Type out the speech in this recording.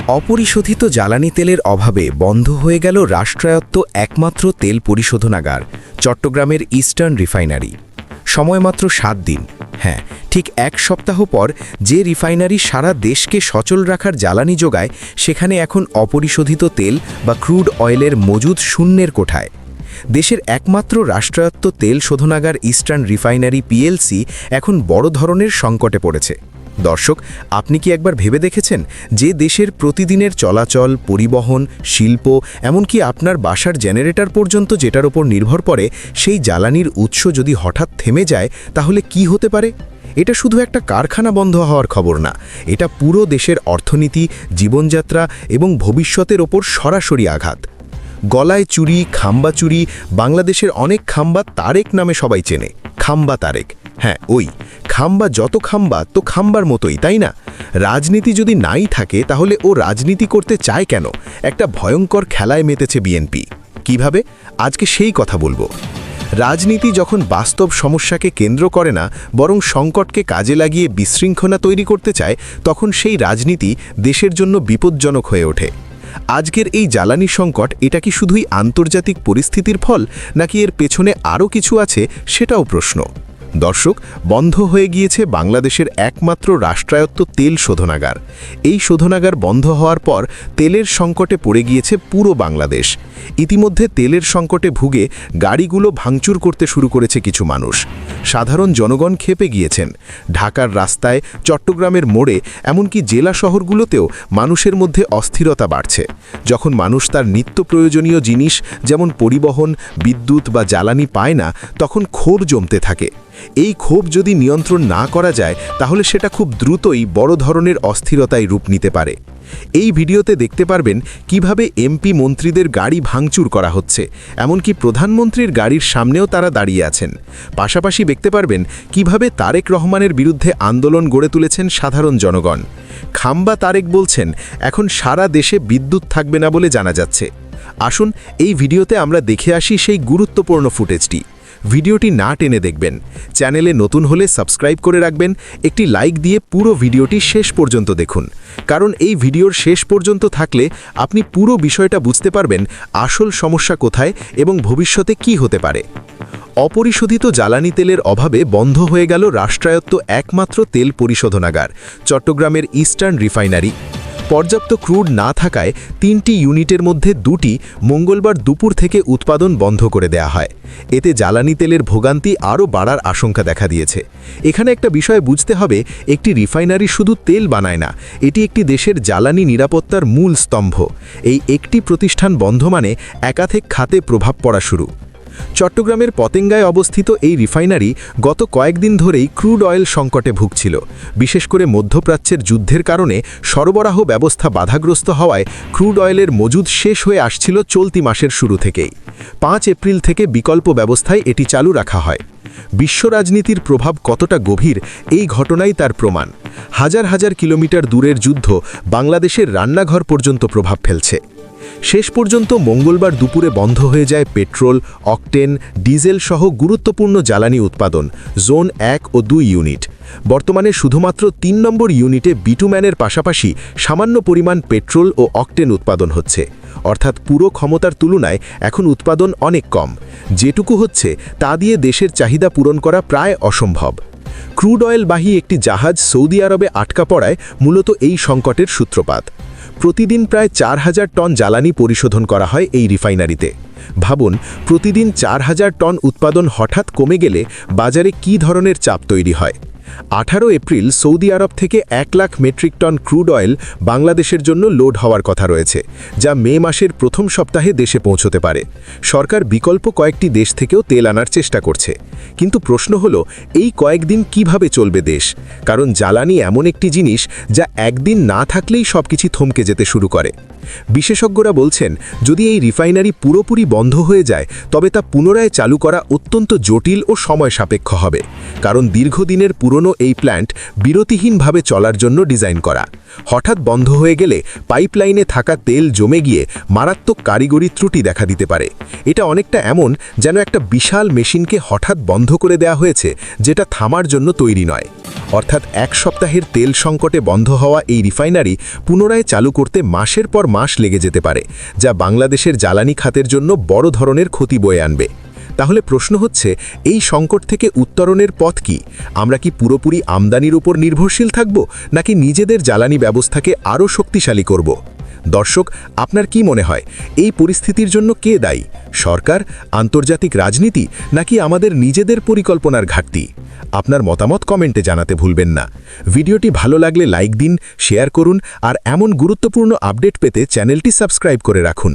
অপরিশোধিত জ্বালানি তেলের অভাবে বন্ধ হয়ে গেল রাষ্ট্রায়ত্ত একমাত্র তেল পরিশোধনাগার চট্টগ্রামের ইস্টার্ন রিফাইনারি। সময় মাত্র 7 দিন। হ্যাঁ, ঠিক এক সপ্তাহ পর যে রিফাইনারি সারা দেশকে সচল রাখার জ্বালানি যোগায়, সেখানে এখন অপরিশোধিত তেল বা ক্রুড অয়েলের মজুদ শূন্যের কোঠায়। দেশের একমাত্র রাষ্ট্রায়ত্ত তেল শোধনাগার ইস্টার্ন রিফাইনারি পিএলসি এখন বড় ধরনের সংকটে পড়েছে। দর্শক, আপনি কি একবার ভেবে দেখেছেন যে দেশের প্রতিদিনের চলাচল, পরিবহন, শিল্প, এমনকি আপনার বাসার জেনারেটর পর্যন্ত যেটার উপর নির্ভর করে, সেই জ্বালানির উৎস যদি হঠাৎ থেমে যায়, তাহলে কি হতে পারে? এটা শুধু একটা কারখানা বন্ধ হওয়ার খবর না, এটা পুরো দেশের অর্থনীতি, জীবনযাত্রা এবং ভবিষ্যতের ওপর সরাসরি আঘাত। গলায় চুরি, খাম্বা চুরি, বাংলাদেশের অনেক খাম্বা তারেক নামে সবাই চেনে। খাম্বা তারেক, হ্যাঁ ওই খাম্বা। যত খাম্বা তো খাম্বার মতোই, তাই না? রাজনীতি যদি নাই থাকে, তাহলে ও রাজনীতি করতে চায় কেন? একটা ভয়ঙ্কর খেলায় মেতেছে বিএনপি। কিভাবে? আজকে সেই কথা বলবো। রাজনীতি যখন বাস্তব সমস্যাকে কেন্দ্র করে না, বরং সংকটকে কাজে লাগিয়ে বিশৃঙ্খলা তৈরি করতে চায়, তখন সেই রাজনীতি দেশের জন্য বিপজ্জনক হয়ে ওঠে। আজকের এই জ্বালানি সংকট, এটা কি শুধুই আন্তর্জাতিক পরিস্থিতির ফল, নাকি এর পেছনে আরও কিছু আছে, সেটাও প্রশ্ন। দর্শক, বন্ধ হয়ে গিয়েছে বাংলাদেশের একমাত্র রাষ্ট্রায়ত্ত তেল শোধনাগার। এই শোধনাগার বন্ধ হওয়ার পর তেলের সংকটে পড়ে গিয়েছে পুরো বাংলাদেশ। ইতিমধ্যে তেলের সংকটে ভুগে গাড়িগুলো ভাঙচুর করতে শুরু করেছে কিছু মানুষ। সাধারণ জনগণ ক্ষেপে গিয়েছেন। ঢাকার রাস্তায়, চট্টগ্রামের মোড়ে, এমনকি জেলা শহরগুলোতেও মানুষের মধ্যে অস্থিরতা বাড়ছে। যখন মানুষ তার নিত্য প্রয়োজনীয় জিনিস যেমন পরিবহন, বিদ্যুৎ বা জ্বালানি পায় না, তখন ক্ষোভ জমতে থাকে। এই ক্ষোভ যদি নিয়ন্ত্রণ না করা যায়, তাহলে সেটা খুব দ্রুতই বড় ধরনের অস্থিরতায় রূপ নিতে পারে। এই ভিডিওতে দেখতে পারবেন কিভাবে এমপি মন্ত্রীদের গাড়ি ভাঙচুর করা হচ্ছে, এমনকি প্রধানমন্ত্রীর গাড়ির সামনেও তারা দাঁড়িয়ে আছেন। পাশাপাশি দেখতে পারবেন কিভাবে তারেক রহমানের বিরুদ্ধে আন্দোলন গড়ে তুলেছেন সাধারণ জনগণ। খাম্বা তারেক বলছেন এখন সারা দেশে বিদ্যুৎ থাকবে না বলে জানা যাচ্ছে। আসুন এই ভিডিওতে আমরা দেখে আসি সেই গুরুত্বপূর্ণ ফুটেজটি। ভিডিওটি না টেনে দেখবেন। চ্যানেলে নতুন হলে সাবস্ক্রাইব করে রাখবেন। একটি লাইক দিয়ে পুরো ভিডিওটি শেষ পর্যন্ত দেখুন, কারণ এই ভিডিওর শেষ পর্যন্ত থাকলে আপনি পুরো বিষয়টা বুঝতে পারবেন আসল সমস্যা কোথায় এবং ভবিষ্যতে কি হতে পারে। অপরিশোধিত জ্বালানি তেলের অভাবে বন্ধ হয়ে গেল রাষ্ট্রায়ত্ত একমাত্র তেল পরিশোধনাগার চট্টগ্রামের ইস্টার্ন রিফাইনারি। পর্যাপ্ত ক্রুড না থাকায় 3টি ইউনিটের মধ্যে 2টি মঙ্গলবার দুপুর থেকে উৎপাদন বন্ধ করে দেয়া হয়। এতে জ্বালানি তেলের ভোগান্তি আরও বাড়ার আশঙ্কা দেখা দিয়েছে। এখানে একটা বিষয় বুঝতে হবে, একটি রিফাইনারি শুধু তেল বানায় না, এটি একটি দেশের জ্বালানি নিরাপত্তার মূল স্তম্ভ। এই একটি প্রতিষ্ঠান বন্ধ মানে একাধিক খাতে প্রভাব পড়া শুরু। চট্টগ্রামের পতেঙ্গায় অবস্থিত এই রিফাইনারি গত কয়েকদিন ধরেই ক্রুড অয়েল সংকটে ভুগছিল। বিশেষ করে মধ্যপ্রাচ্যের যুদ্ধের কারণে সরবরাহ ব্যবস্থা বাধাগ্রস্ত হওয়ায় ক্রুড অয়েলের মজুদ শেষ হয়ে আসছিল চলতি মাসের শুরু থেকেই। 5 এপ্রিল থেকে বিকল্প ব্যবস্থায় এটি চালু রাখা হয়। বিশ্ব রাজনীতির প্রভাব কতটা গভীর, এই ঘটনাই তার প্রমাণ। হাজার হাজার কিলোমিটার দূরের যুদ্ধ বাংলাদেশের রান্নাঘর পর্যন্ত প্রভাব ফেলছে। শেষ পর্যন্ত মঙ্গলবার দুপুরে বন্ধ হয়ে যায় পেট্রোল, অকটেন, ডিজেল সহ গুরুত্বপূর্ণ জ্বালানি উৎপাদন জোন 1 ও 2 ইউনিট। বর্তমানে শুধুমাত্র 3 নম্বর ইউনিটে বিটুম্যানের পাশাপাশি সামান্য পরিমাণ পেট্রোল ও অকটেন উৎপাদন হচ্ছে। অর্থাৎ পুরো ক্ষমতার তুলনায় এখন উৎপাদন অনেক কম। যেটুকু হচ্ছে তা দিয়ে দেশের চাহিদা পূরণ করা প্রায় অসম্ভব। ক্রুড অয়েলবাহী একটি জাহাজ সৌদি আরবে আটকা পড়ায় মূলত এই সংকটের সূত্রপাত। প্রতিদিন প্রায় 4000 টন জ্বালানি পরিশোধন করা হয় এই রিফাইনারিতে। ভাবুন, প্রতিদিন 4000 টন উৎপাদন হঠাৎ কমে গেলে বাজারে কী ধরনের চাপ তৈরি হয়। 18 এপ্রিল সৌদি আরব থেকে 1 lakh metric ton crude oil বাংলাদেশের জন্য লোড হওয়ার কথা রয়েছে, যা মে মাসের প্রথম সপ্তাহে দেশে পৌঁছতে পারে। সরকার বিকল্প কয়েকটি দেশ থেকেও তেল আনার চেষ্টা করছে। কিন্তু প্রশ্ন হলো, এই কয়েকদিন কিভাবে চলবে দেশ? কারণ জ্বালানি এমন একটি জিনিস যা একদিন না থাকলেই সবকিছু থমকে যেতে শুরু করে। বিশেষজ্ঞরা বলছেন, যদি এই রিফাইনারি পুরোপুরি বন্ধ হয়ে যায়, তবে তা পুনরায় চালু করা অত্যন্ত জটিল ও সময় সাপেক্ষ হবে। কারণ দীর্ঘদিনের পুরনো পুরনো এই প্ল্যান্ট বিরতিহীনভাবে চলার জন্য ডিজাইন করা। হঠাৎ বন্ধ হয়ে গেলে পাইপলাইনে থাকা তেল জমে গিয়ে মারাত্মক কারিগরি ত্রুটি দেখা দিতে পারে। এটা অনেকটা এমন যেন একটা বিশাল মেশিনকে হঠাৎ বন্ধ করে দেওয়া হয়েছে, যেটা থামার জন্য তৈরি নয়। অর্থাৎ 1 সপ্তাহের তেল সংকটে বন্ধ হওয়া এই রিফাইনারি পুনরায় চালু করতে মাসের পর মাস লেগে যেতে পারে, যা বাংলাদেশের জ্বালানি খাতের জন্য বড় ধরনের ক্ষতি বয়ে আনবে। তাহলে প্রশ্ন হচ্ছে, এই সংকট থেকে উত্তরণের পথ কি? আমরা কি পুরোপুরি আমদানির উপর নির্ভরশীল থাকব, নাকি নিজেদের জ্বালানি ব্যবস্থাকে আরও শক্তিশালী করব? দর্শক, আপনার কি মনে হয় এই পরিস্থিতির জন্য কে দায়ী? সরকার, আন্তর্জাতিক রাজনীতি, নাকি আমাদের নিজেদের পরিকল্পনার ঘাটতি? আপনার মতামত কমেন্টে জানাতে ভুলবেন না। ভিডিওটি ভালো লাগলে লাইক দিন, শেয়ার করুন আর এমন গুরুত্বপূর্ণ আপডেট পেতে চ্যানেলটি সাবস্ক্রাইব করে রাখুন।